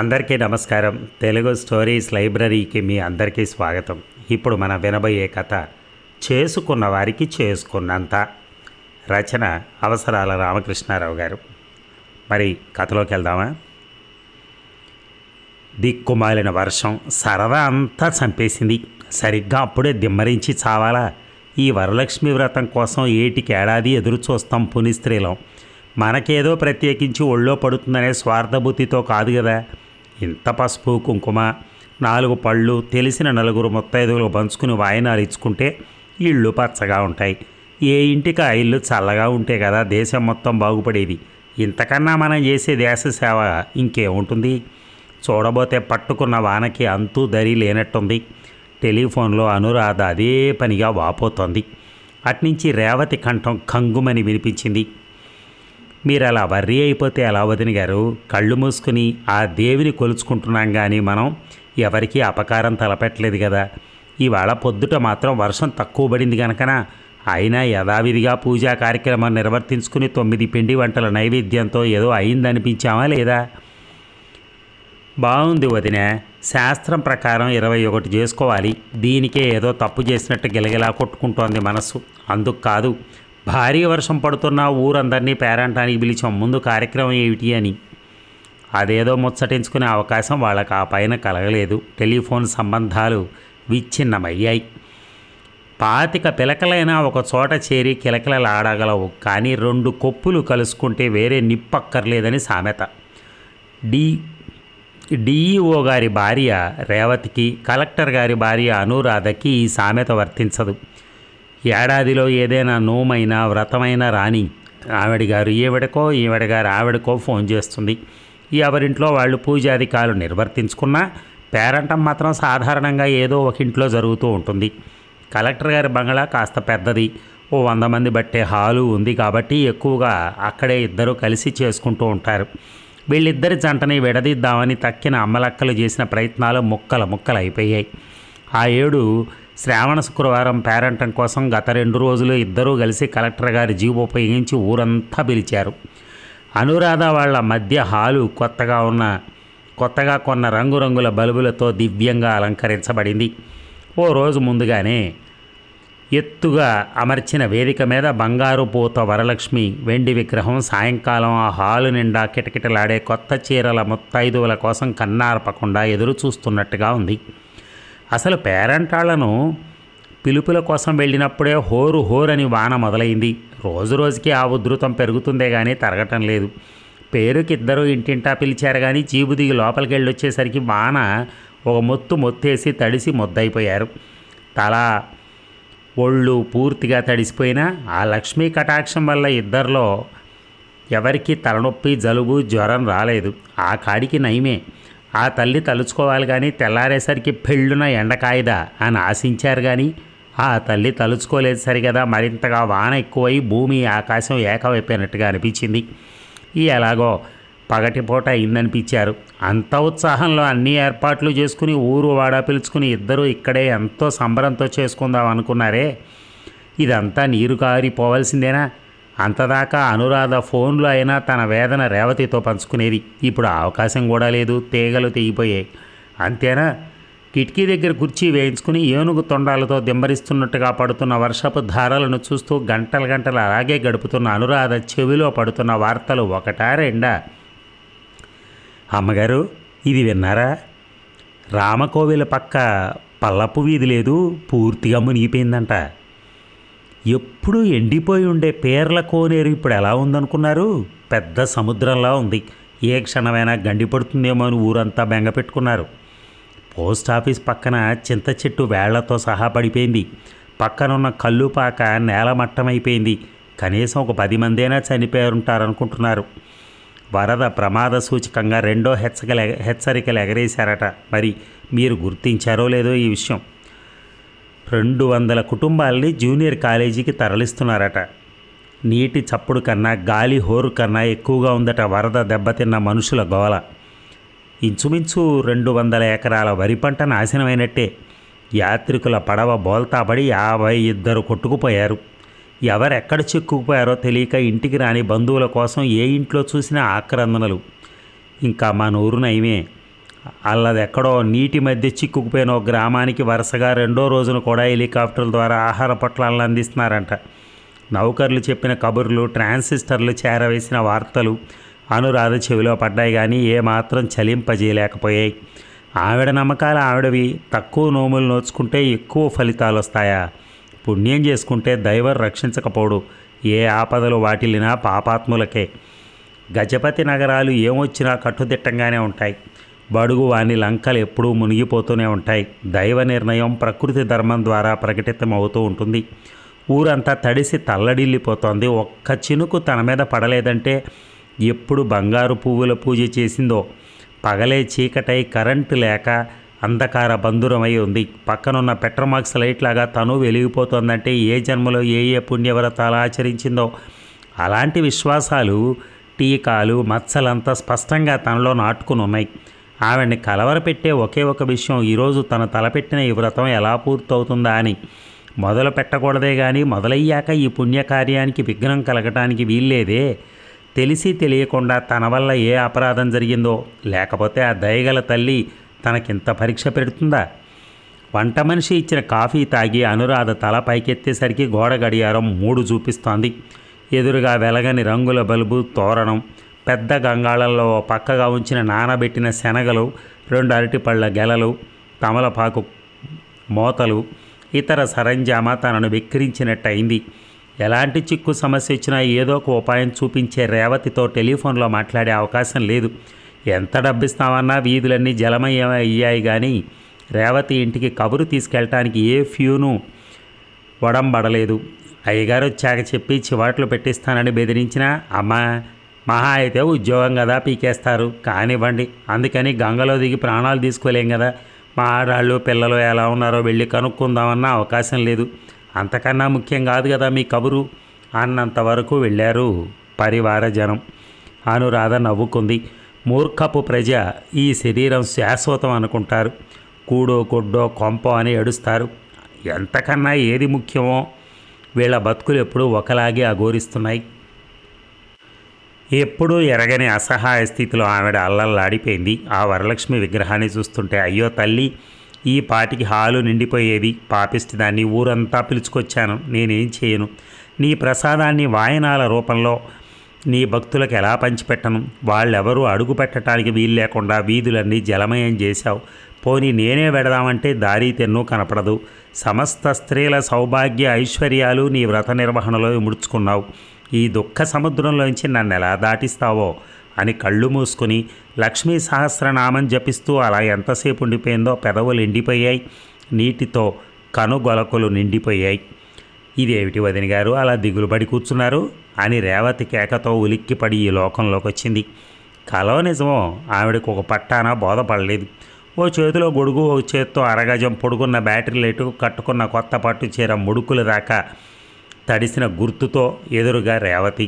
అందరికీ నమస్కారం. తెలుగు స్టోరీస్ లైబ్రరీకి మీ అందరికీ స్వాగతం. ఇప్పుడు మనం వినబోయే కథ చేసుకున్న వారికి చేసుకున్నంత. రచన అవసరాల రామకృష్ణారావు గారు. మరి కథలోకి వెళ్దామా? దిక్కుమాలిన వర్షం సరదా అంతా చంపేసింది. సరిగ్గా అప్పుడే దిమ్మరించి చావాలా? ఈ వరలక్ష్మి వ్రతం కోసం ఏటికి ఏడాది ఎదురు చూస్తాం పునిస్త్రీలం. మనకేదో ప్రత్యేకించి ఒళ్ళో పడుతుందనే స్వార్థబుద్ధితో కాదు కదా. ఇంత పసుపు కుంకుమ, 4 పళ్ళు, తెలిసిన 4 ముత్తైదువులు పంచుకుని వాయినాలు ఇచ్చుకుంటే ఇళ్ళు పచ్చగా ఉంటాయి. ఏ ఇంటికి ఆ ఇల్లు చల్లగా ఉంటే కదా దేశం మొత్తం బాగుపడేది. ఇంతకన్నా మనం చేసే దేశ సేవ ఇంకేముంటుంది? చూడబోతే పట్టుకున్న వానకి అంతూ దరి లేనట్టుంది. టెలిఫోన్లో అనురాధ అదే పనిగా వాపోతోంది. అట్నుంచి రేవతి కంఠం కంగుమని వినిపించింది. మీరు అలా వర్రీ అయిపోతే ఎలా వదిన గారు? కళ్ళు మూసుకుని ఆ దేవిని కొలుచుకుంటున్నాం కానీ మనం ఎవరికీ అపకారం తలపెట్టలేదు కదా. ఇవాళ పొద్దుట మాత్రం వర్షం తక్కువ పడింది కనుకన అయినా యథావిధిగా పూజా కార్యక్రమం నిర్వర్తించుకుని 9 పిండి వంటల నైవేద్యంతో ఏదో అయిందనిపించామా లేదా? బాగుంది వదిన. శాస్త్రం ప్రకారం 21 చేసుకోవాలి. దీనికే ఏదో తప్పు చేసినట్టు గిలగిలా కొట్టుకుంటోంది మనస్సు. అందుకు కాదు, భారీ వర్షం పడుతున్న ఊరందరినీ పేరంటానికి పిలిచాం. ముందు కార్యక్రమం ఏమిటి అని. అదేదో ముచ్చటించుకునే అవకాశం వాళ్ళకి ఆ పైన కలగలేదు. టెలిఫోన్ సంబంధాలు విచ్ఛిన్నమయ్యాయి. 25 పిలకలైనా ఒక చోట చేరి కిలకిలలాడగలవు, కానీ 2 కొప్పులు కలుసుకుంటే వేరే నిప్పక్కర్లేదని సామెత. డిఈఓ గారి భార్య రేవతికి, కలెక్టర్ గారి భార్య అనురాధకి ఈ సామెత వర్తించదు. ఏడాదిలో ఏదైనా నోమైనా వ్రతమైనా రాని ఆవిడగారు ఈవిడగారు ఆవిడకో ఫోన్ చేస్తుంది. ఎవరింట్లో వాళ్ళు పూజాధికారులు నిర్వర్తించుకున్నా పేరంటం మాత్రం సాధారణంగా ఏదో ఒక ఇంట్లో జరుగుతూ ఉంటుంది. కలెక్టర్ గారి బంగళా కాస్త పెద్దది. 100 మంది బట్టే హాలు ఉంది కాబట్టి ఎక్కువగా అక్కడే ఇద్దరు కలిసి చేసుకుంటూ ఉంటారు. వీళ్ళిద్దరి జంటని విడదీద్దామని తక్కిన అమ్మలక్కలు చేసిన ప్రయత్నాలు ముక్కలు అయిపోయాయి. ఆ ఏడు శ్రావణ శుక్రవారం పేరంటం కోసం గత 2 రోజులు ఇద్దరూ కలిసి కలెక్టర్ గారి జీప్ ఉపయోగించి ఊరంతా పిలిచారు. అనురాధ వాళ్ళ మధ్య హాలు కొత్తగా కొన్న రంగురంగుల బల్బులతో దివ్యంగా అలంకరించబడింది. ఓ రోజు ముందుగానే ఎత్తుగా అమర్చిన వేదిక మీద బంగారు పూత వరలక్ష్మి వెండి విగ్రహం సాయంకాలం ఆ హాలు నిండా కిటకిటలాడే కొత్త చీరల ముత్తైదువుల కోసం కన్నార్పకుండా ఎదురు చూస్తున్నట్టుగా ఉంది. అసలు పేరంటాళ్లను పిలుపుల కోసం వెళ్ళినప్పుడే హోరని వాన మొదలైంది. రోజుకి ఆ ఉధృతం పెరుగుతుందే కానీ తరగటం లేదు. పేరుకి ఇద్దరు ఇంటింటా పిలిచారు కానీ జీబు దిగి లోపలికి వెళ్ళొచ్చేసరికి వాన ఒక మొత్తేసి తడిసి మొద్దయిపోయారు. తల ఒళ్ళు పూర్తిగా తడిసిపోయినా ఆ లక్ష్మీ కటాక్షం వల్ల ఇద్దరిలో ఎవరికి తలనొప్పి, జలుబు, జ్వరం రాలేదు. ఆ కాడికి నయమే. ఆ తల్లి తలుచుకోవాలి కానీ తెల్లారేసరికి పెళ్ళున ఎండకాయదా అని ఆశించారు కానీ ఆ తల్లి తలుచుకోలేదు సరిగదా. మరింతగా వాన ఎక్కువై భూమి ఆకాశం ఏకమైపోయినట్టుగా అనిపించింది. ఎలాగో పగటిపూట అయిందనిపించారు. అంత ఉత్సాహంలో అన్ని ఏర్పాట్లు చేసుకుని ఊరు వాడ పిలుచుకుని ఇద్దరూ ఇక్కడే ఎంతో సంబరంతో చేసుకుందాం అనుకున్నారే. ఇదంతా నీరు కారిపోవాల్సిందేనా? అంతదాకా అనురాధ ఫోన్లో అయినా తన వేదన రేవతితో పంచుకునేది. ఇప్పుడు అవకాశం కూడా లేదు. తీగలు తెగిపోయాయి. అంతేనా? కిటికీ దగ్గర కుర్చీ వేయించుకుని ఏనుగు తొండాలతో దింబరిస్తున్నట్టుగా పడుతున్న వర్షపు ధారలను చూస్తూ గంటలు అలాగే గడుపుతున్న అనురాధ చెవిలో పడుతున్న వార్తలు ఒకటా రెండా? అమ్మగారు, ఇది విన్నారా? రామకోవిల పక్క పల్లపు వీధి లేదు, పూర్తిగా మునిగిపోయిందంట. ఎప్పుడు ఎండిపోయి ఉండే పేర్ల కోనేరు ఇప్పుడు ఎలా ఉందనుకున్నారు? పెద్ద సముద్రంలా ఉంది. ఏ క్షణమైనా గండిపడుతుందేమో అని ఊరంతా బెంగ పెట్టుకున్నారు. పోస్ట్ ఆఫీస్ పక్కన చింత చెట్టు వేళ్లతో సహా పడిపోయింది. పక్కనున్న కల్లుపాక నేలమట్టమైపోయింది. కనీసం ఒక 10 మందైనా చనిపోయారుంటారనుకుంటున్నారు. వరద ప్రమాద సూచకంగా 2వ హెచ్చరికలు ఎగరేశారట. మరి మీరు గుర్తించారో లేదో ఈ విషయం. 200 కుటుంబాలని జూనియర్ కాలేజీకి తరలిస్తున్నారట. నీటి చప్పుడు కన్నా గాలి హోరు కన్నా ఎక్కువగా ఉందట వరద దెబ్బతిన్న మనుషుల గోల. ఇంచుమించు 200 ఎకరాల వరి పంట నాశనమైనట్టే. యాత్రికుల పడవ బోల్తాపడి 52 కొట్టుకుపోయారు. ఎవరెక్కడ చిక్కుకుపోయారో తెలియక ఇంటికి రాని బంధువుల కోసం ఏ ఇంట్లో చూసినా ఆక్రందనలు. ఇంకా మా నూరు నయమే. అల్లదెక్కడో నీటి మధ్య చిక్కుకుపోయిన ఒక గ్రామానికి వరుసగా రెండో రోజున కూడా హెలికాప్టర్ల ద్వారా ఆహార పొట్లాలను అందిస్తున్నారంట. నౌకర్లు చెప్పిన కబుర్లు, ట్రాన్సిస్టర్లు చేరవేసిన వార్తలు అనురాధ చెవిలో పడ్డాయి, కానీ ఏమాత్రం చలింపజేయలేకపోయాయి. ఆవిడ నమ్మకాలు ఆవిడవి. తక్కువ నోములు నోచుకుంటే ఎక్కువ ఫలితాలు వస్తాయా? పుణ్యం చేసుకుంటే దైవం రక్షించకపోడు. ఏ ఆపదలు వాటిల్లినా పాపాత్ములకే. గజపతి నగరాలు ఏమొచ్చినా కట్టుదిట్టంగానే ఉంటాయి. బడుగు వాని లంకలు ఎప్పుడూ మునిగిపోతూనే ఉంటాయి. దైవ నిర్ణయం ప్రకృతి ధర్మం ద్వారా ప్రకటితమవుతూ ఉంటుంది. ఊరంతా తడిసి తల్లడిల్లిపోతోంది. ఒక్క చినుకు తన మీద పడలేదంటే ఎప్పుడు బంగారు పువ్వుల పూజ చేసిందో. పగలే చీకటై కరెంటు లేక అంధకార బంధురమై ఉంది. పక్కనున్న పెట్రోమాక్స్ లైట్ లాగా తను వెలిగిపోతుందంటే ఏ జన్మలో ఏ ఏ పుణ్యవ్రతాలు ఆచరించిందో. అలాంటి విశ్వాసాలు, టీకాలు, మచ్చలంతా స్పష్టంగా తనలో నాటుకుని ఉన్నాయి. ఆవిడ్ని కలవరపెట్టే ఒకే ఒక విషయం, ఈరోజు తను తలపెట్టిన ఈ వ్రతం ఎలా పూర్తవుతుందా అని. మొదలు పెట్టకూడదే కానీ మొదలయ్యాక ఈ పుణ్యకార్యానికి విఘ్నం కలగటానికి వీల్లేదే. తెలిసి తెలియకుండా తన వల్ల ఏ అపరాధం జరిగిందో, లేకపోతే ఆ దయగల తల్లి తనకింత పరీక్ష పెడుతుందా? వంట మనిషి ఇచ్చిన కాఫీ తాగి అనురాధ తల పైకెత్తేసరికి గోడ గడియారం 3 చూపిస్తోంది. ఎదురుగా వెలగని రంగుల బల్బు, తోరణం, పెద్ద గంగాళంలో పక్కగా ఉంచిన నానబెట్టిన శనగలు, 2 అరటిపళ్ళ గెలలు, తమలపాకు మోతలు, ఇతర సరంజామా తనను వెక్కిరించినట్టయింది. ఎలాంటి చిక్కు సమస్య వచ్చినా ఏదో ఒక ఉపాయం చూపించే రేవతితో టెలిఫోన్లో మాట్లాడే అవకాశం లేదు. ఎంత డబ్బిస్తామన్నా వీధులన్నీ జలమయం అయ్యాయి, కానీ రేవతి ఇంటికి కబురు తీసుకెళ్ళటానికి ఏ ఫ్యూను వడంబడలేదు. అయ్యగారు వచ్చాక చెప్పి చివాట్లు పెట్టిస్తానని బెదిరించినా, అమ్మా మహా అయితే ఉద్యోగం కదా పీకేస్తారు, కానివ్వండి, అందుకని గంగలో దిగి ప్రాణాలు తీసుకోలేం కదా, మా ఆడాళ్ళు పిల్లలు ఎలా ఉన్నారో వెళ్ళి కనుక్కుందామన్న అవకాశం లేదు. అంతకన్నా ముఖ్యం కాదు కదా మీ కబురు అన్నంతవరకు వెళ్ళారు పరివార జనం. అనురాధ నవ్వుకుంది. మూర్ఖపు ప్రజ ఈ శరీరం శాశ్వతం అనుకుంటారు. కూడో కొడ్డో కొంపో అని ఏడుస్తారు. ఎంతకన్నా ఏది ముఖ్యమో వీళ్ళ బతుకులు ఎప్పుడూ ఒకలాగే అఘోరిస్తున్నాయి. ఎప్పుడూ ఎరగని అసహాయ స్థితిలో ఆవిడ అల్లల్లాడిపోయింది. ఆ వరలక్ష్మి విగ్రహాన్ని చూస్తుంటే అయ్యో తల్లి, ఈ పాటికి హాలు నిండిపోయేది. పాపిష్టి దాన్ని ఊరంతా పిలుచుకొచ్చాను, నేనేం చేయను? నీ ప్రసాదాన్ని వాయనాల రూపంలో నీ భక్తులకు ఎలా పంచిపెట్టను? వాళ్ళెవరూ అడుగు పెట్టడానికి వీలు లేకుండా వీధులన్నీ జలమయం చేశావు. పోనీ నేనే వెడదామంటే దారి తెన్ను కనపడదు. సమస్త స్త్రీల సౌభాగ్య ఐశ్వర్యాలు నీ వ్రత నిర్వహణలో ముడుచుకున్నావు. ఈ దుఃఖ సముద్రంలోంచి నన్ను ఎలా దాటిస్తావో అని కళ్ళు మూసుకుని లక్ష్మీ సహస్రనామం జపిస్తూ అలా ఎంతసేపు ఉండిపోయిందో పెదవులు ఎండిపోయాయి. నీటితో కనుగొలకులు నిండిపోయాయి. ఇదేమిటి వదిన గారు అలా దిగులు పడి కూర్చున్నారు అని రేవతి కేకతో ఉలిక్కిపడి ఈ లోకంలోకి వచ్చింది. కలో నిజమో ఆవిడకు ఒక పట్టాన బోధపడలేదు. ఓ చేతిలో గొడుగు, ఓ చేత్తో అరగజం పొడుగున్న బ్యాటరీ లైటు, కట్టుకున్న కొత్త పట్టు చీర ముడుకుల దాకా తడిసిన గుర్తుతో ఎదురుగా రేవతి.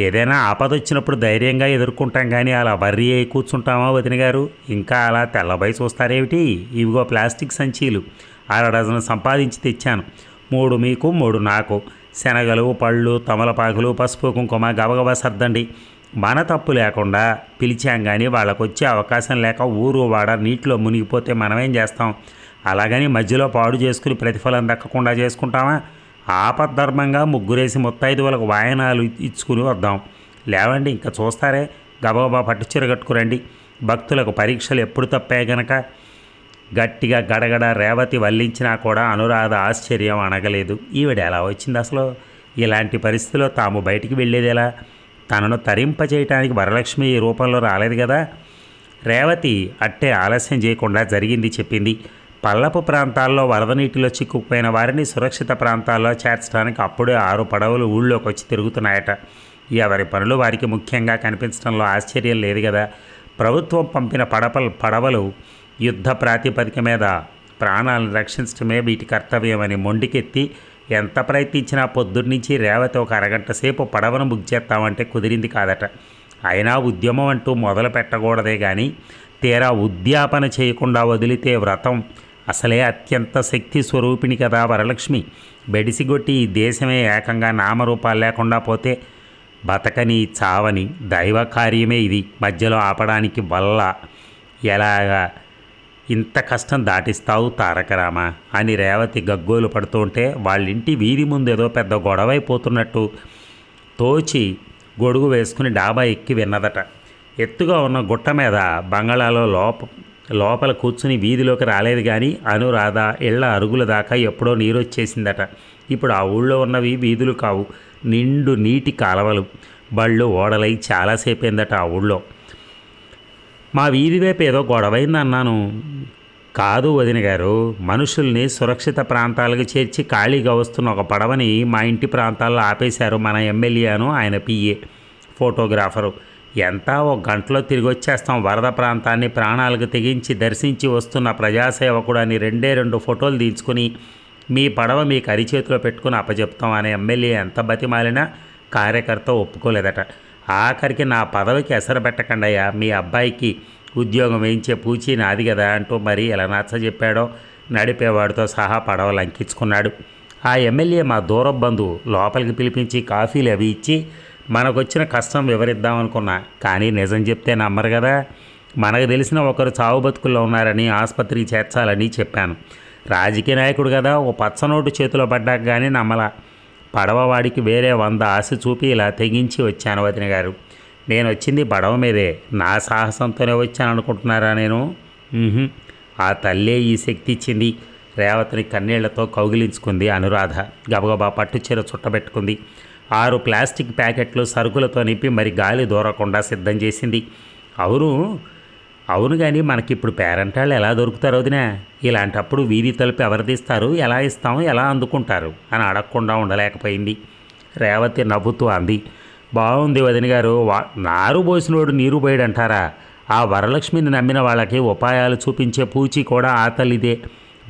ఏదైనా ఆపదొచ్చినప్పుడు ధైర్యంగా ఎదుర్కొంటాం, కానీ అలా వర్రీ అయి కూర్చుంటామా వదిన గారు? ఇంకా అలా తెల్లబై చూస్తారేమిటి? ఇవిగో ప్లాస్టిక్ సంచీలు 6 డజను సంపాదించి తెచ్చాను. 3 మీకు 3 నాకు. శనగలు, పళ్ళు, తమలపాకులు, పసుపు, కుంకుమ గబగబా సర్దండి. మన తప్పు లేకుండా పిలిచాం, కానీ వాళ్ళకు వచ్చే అవకాశం లేక ఊరు వాడ నీటిలో మునిగిపోతే మనమేం చేస్తాం? అలాగని మధ్యలో పాడు చేసుకుని ప్రతిఫలం దక్కకుండా చేసుకుంటామా? ఆపద్ధర్మంగా ముగ్గురేసి ముత్తైదువులకు వాయనాలు ఇచ్చుకుని వద్దాం. లేవండి, ఇంకా చూస్తారే, గబగబా పట్టుచీర కట్టుకురండి. భక్తులకు పరీక్షలు ఎప్పుడు తప్పాయి గనక. గట్టిగా గడగడ రేవతి వల్లించినా కూడా అనురాధ ఆశ్చర్యం అనగలేదు. ఈవిడ ఎలా వచ్చింది అసలు? ఇలాంటి పరిస్థితిలో తాము బయటికి వెళ్ళేది ఎలా? తనను తరింపచేయటానికి వరలక్ష్మి ఈ రూపంలో రాలేదు కదా. రేవతి అట్టే ఆలస్యం చేయకుండా జరిగింది చెప్పింది. పల్లపు ప్రాంతాల్లో వరద నీటిలో చిక్కుకుపోయిన వారిని సురక్షిత ప్రాంతాల్లో చేర్చడానికి అప్పుడే 6 పడవలు ఊళ్ళోకి వచ్చి తిరుగుతున్నాయట. ఎవరి పనులు వారికి ముఖ్యంగా కనిపించడంలో ఆశ్చర్యం లేదు కదా. ప్రభుత్వం పంపిన పడవలు యుద్ధ ప్రాతిపదిక మీద ప్రాణాలను రక్షించడమే వీటి కర్తవ్యమని మొండికెత్తి ఎంత ప్రయత్నించినా పొద్దున్నుంచి రేవతి ఒక అరగంట సేపు పడవను బుక్ చేస్తామంటే కుదిరింది కాదట. అయినా ఉద్యమం అంటూ మొదలు పెట్టకూడదే కానీ తీరా ఉద్యాపన చేయకుండా వదిలితే వ్రతం అసలే అత్యంత శక్తి స్వరూపిణి కదా వరలక్ష్మి. బెడిసిగొట్టి ఈ దేశమే ఏకంగా నామరూపాలు లేకుండా పోతే బతకని చావని దైవ కార్యమే ఇది. మధ్యలో ఆపడానికి వల్ల ఎలాగా ఇంత కష్టం దాటిస్తావు తారకరామ అని రేవతి గగ్గోలు పడుతుంటే వాళ్ళింటి వీధి ముందు ఏదో పెద్ద గొడవైపోతున్నట్టు తోచి గొడుగు వేసుకుని డాబా ఎక్కి విన్నదట. ఎత్తుగా ఉన్న గుట్ట మీద బంగళాలో లోపల కూర్చుని వీధిలోకి రాలేదు కానీ అనురాధ ఇళ్ల అరుగుల దాకా ఎప్పుడో నీరొచ్చేసిందట. ఇప్పుడు ఆ ఊళ్ళో ఉన్నవి వీధులు కావు, నిండు నీటి కాలవలు, బళ్ళు ఓడలై చాలాసేపు అయిందట ఆ ఊళ్ళో. మా వీధి వైపు ఏదో గొడవైందన్నాను. కాదు వదిన గారు, మనుషుల్ని సురక్షిత ప్రాంతాలకు చేర్చి ఖాళీగా వస్తున్న ఒక పడవని మా ఇంటి ప్రాంతాల్లో ఆపేశారు మన ఎమ్మెల్యేను ఆయన పిఏ ఫోటోగ్రాఫరు. ఎంత ఒక గంటలో తిరిగి వచ్చేస్తాం. వరద ప్రాంతాన్ని ప్రాణాలకు తెగించి దర్శించి వస్తున్న ప్రజాసేవకుడు అని 2 ఫోటోలు తీయించుకుని మీ పడవ మీకు అరిచేతిలో పెట్టుకుని అప్పచెప్తాం అనే ఎమ్మెల్యే ఎంత బతిమాలినా కార్యకర్త ఒప్పుకోలేదట. ఆఖరికి నా పదవికి ఎసరు పెట్టకండయ్యా, మీ అబ్బాయికి ఉద్యోగం వేయించే పూచి నాది కదా అంటూ మరి ఎలా నచ్చ చెప్పాడో నడిపేవాడితో సహా పడవ లంకించుకున్నాడు. ఆ ఎమ్మెల్యే మా దూర బంధువు లోపలికి పిలిపించి కాఫీలు అవి ఇచ్చి మనకొచ్చిన కష్టం వివరిద్దామనుకున్నా. కానీ నిజం చెప్తే నమ్మరు కదా. మనకు తెలిసిన ఒకరు చావు బతుకుల్లో ఉన్నారని ఆసుపత్రికి చేర్చాలని చెప్పాను. రాజకీయ నాయకుడు కదా, ఓ పచ్చనోటు చేతిలో పడ్డాక కానీ నమ్మలా. పడవవాడికి వేరే 100 ఆశ చూపి ఇలా తెగించి వచ్చాను వదిన గారు. నేను వచ్చింది పడవ మీదే, నా సాహసంతోనే వచ్చాను అనుకుంటున్నారా నేను? ఆ తల్లే ఈ శక్తి ఇచ్చింది. రేవతిని కన్నీళ్లతో కౌగిలించుకుంది అనురాధ. గబగబా పట్టుచీర చుట్టబెట్టుకుంది. 6 ప్లాస్టిక్ ప్యాకెట్లు సరుకులతో నింపి మరి గాలి దూరకుండా సిద్ధం చేసింది. అవును కానీ మనకిప్పుడు పేరంటాళ్ళు ఎలా దొరుకుతారు వదినా? ఇలాంటప్పుడు వీధి తలుపు ఎవరు తీస్తారు, ఎలా ఇస్తాం, ఎలా అందుకుంటారు అని అడగకుండా ఉండలేకపోయింది. రేవతి నవ్వుతూ అంది, బాగుంది వదిన గారు, నారు పోసినోడు నీరు పోయాడంటారా? ఆ వరలక్ష్మిని నమ్మిన వాళ్ళకి ఉపాయాలు చూపించే పూచి కూడా ఆ తల్లిదే.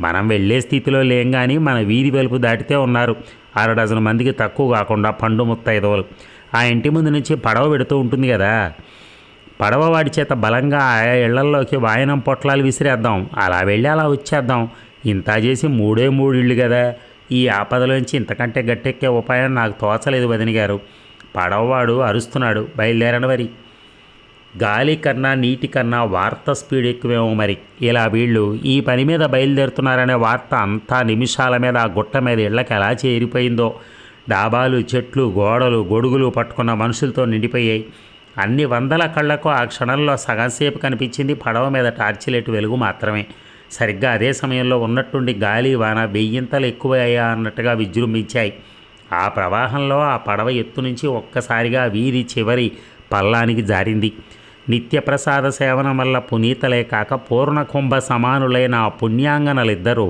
మనం వెళ్ళే స్థితిలో లేం కానీ మన వీధి వెలుపు దాటితే ఉన్నారు 6 డజన్ మందికి తక్కువ కాకుండా పండు ముత్తైదవులు. ఆ ఇంటి ముందు నుంచి పడవ పెడుతూ ఉంటుంది కదా, పడవ వాడి చేత బలంగా ఆయా ఇళ్లల్లోకి వాయనం పొట్లాలు విసిరేద్దాం, అలా వెళ్ళి అలా వచ్చేద్దాం. ఇంత చేసి 3 ఇళ్ళు కదా. ఈ ఆపదలోంచి ఇంతకంటే గట్టెక్కే ఉపాయం నాకు తోచలేదు వదిన గారు. పడవవాడు అరుస్తున్నాడు, బయలుదేరని మరి. గాలి కన్నా నీటి కన్నా వార్త స్పీడ్ ఎక్కువేమో మరి. ఇలా వీళ్ళు ఈ పని మీద బయలుదేరుతున్నారనే వార్త అంతా నిమిషాల మీద ఆ గుట్ట మీద ఇళ్లకి ఎలా చేరిపోయిందో. డాబాలు, చెట్లు, గోడలు, గొడుగులు పట్టుకున్న మనుషులతో నిండిపోయాయి. అన్ని వందల కళ్ళకు ఆ క్షణంలో సగంసేపు కనిపించింది పడవ మీద టార్చిలైట్ వెలుగు మాత్రమే. సరిగ్గా అదే సమయంలో ఉన్నట్టుండి గాలి వాన 1000 ఎక్కువయ్యా అన్నట్టుగా విజృంభించాయి. ఆ ప్రవాహంలో ఆ పడవ ఎత్తు నుంచి ఒక్కసారిగా వీధి చివరి పల్లానికి జారింది. నిత్యప్రసాద సేవనం వల్ల పునీతలే కాక పూర్ణ కుంభ సమానులైన ఆ పుణ్యాంగనలిద్దరూ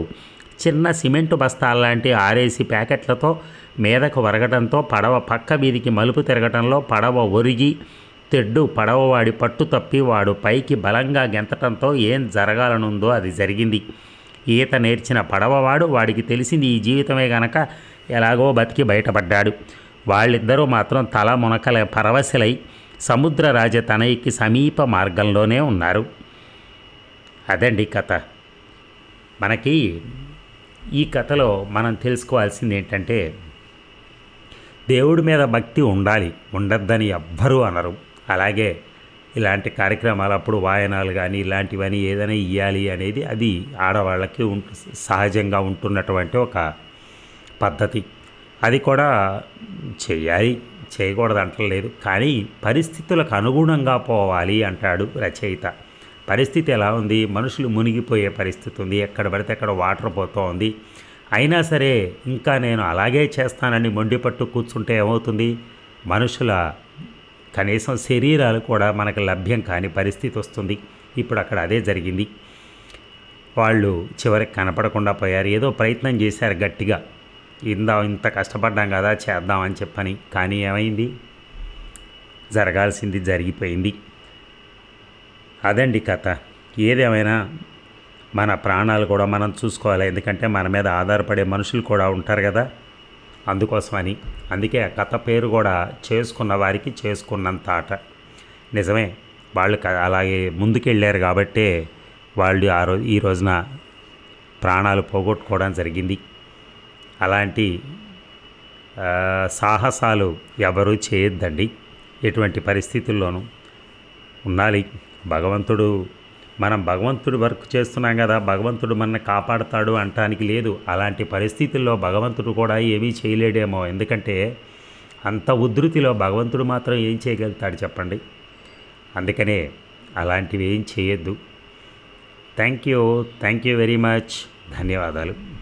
చిన్న సిమెంటు బస్తాల్లాంటి 6 ప్యాకెట్లతో మీదకు వరగడంతో పడవ పక్క వీధికి మలుపు తిరగటంలో పడవ ఒరిగి తెడ్డు పడవవాడి పట్టు తప్పి వాడు పైకి బలంగా గెంతటంతో ఏం జరగాలనుందో అది జరిగింది. ఈత నేర్చిన పడవవాడు వాడికి తెలిసింది ఈ జీవితమే గనక ఎలాగో బతికి బయటపడ్డాడు. వాళ్ళిద్దరూ మాత్రం తల మునకల పరవశలై సముద్ర రాజతనయికి సమీప మార్గంలోనే ఉన్నారు. అదండి కథ. మనకి ఈ కథలో మనం తెలుసుకోవాల్సింది ఏంటంటే, దేవుడి మీద భక్తి ఉండాలి, ఉండద్దని ఎవ్వరూ అనరు. అలాగే ఇలాంటి కార్యక్రమాలప్పుడు వాయనాలు కానీ ఇలాంటివన్నీ ఏదైనా ఇవ్వాలి అనేది అది ఆడవాళ్ళకి సహజంగా ఉంటున్నటువంటి ఒక పద్ధతి. అది కూడా చేయాలి, చేయకూడదు అంటలేదు. కానీ పరిస్థితులకు అనుగుణంగా పోవాలి అంటాడు రచయిత. పరిస్థితి ఎలా ఉంది? మనుషులు మునిగిపోయే పరిస్థితి ఉంది, ఎక్కడ పడితే అక్కడ వాటర్ పోతూ ఉంది. అయినా సరే ఇంకా నేను అలాగే చేస్తానని మొండిపట్టు కూర్చుంటే ఏమవుతుంది? మనుషుల కనీసం శరీరాలు కూడా మనకు లభ్యం కాని పరిస్థితి వస్తుంది. ఇప్పుడు అక్కడ అదే జరిగింది. వాళ్ళు చివరికి కనపడకుండా పోయారు. ఏదో ప్రయత్నం చేశారు గట్టిగా, ఇంత కష్టపడ్డాం కదా చేద్దామని చెప్పని. కానీ ఏమైంది? జరగాల్సింది జరిగిపోయింది. అదండి కథ. ఏదేమైనా మన ప్రాణాలు కూడా మనం చూసుకోవాలి. ఎందుకంటే మన మీద ఆధారపడే మనుషులు కూడా ఉంటారు కదా, అందుకోసమని. అందుకే ఆ కథ పేరు కూడా చేసుకున్న వారికి చేసుకున్నంత ఆట. నిజమే, వాళ్ళు అలాగే ముందుకెళ్ళారు కాబట్టే వాళ్ళు ఈ రోజున ప్రాణాలు పోగొట్టుకోవడం జరిగింది. అలాంటి సాహసాలు ఎవరూ చేయొద్దండి ఎటువంటి పరిస్థితుల్లోనూ. ఉండాలి, భగవంతుడు మనం భగవంతుడు వర్క్ చేస్తున్నాం కదా, భగవంతుడు మనల్ని కాపాడుతాడు అంటానికి లేదు. అలాంటి పరిస్థితుల్లో భగవంతుడు కూడా ఏమీ చేయలేడేమో. ఎందుకంటే అంత ఉధృతిలో భగవంతుడు మాత్రం ఏం చేయగలుగుతాడు చెప్పండి. అందుకనే అలాంటివి ఏం చేయొద్దు. Thank you very much. ధన్యవాదాలు.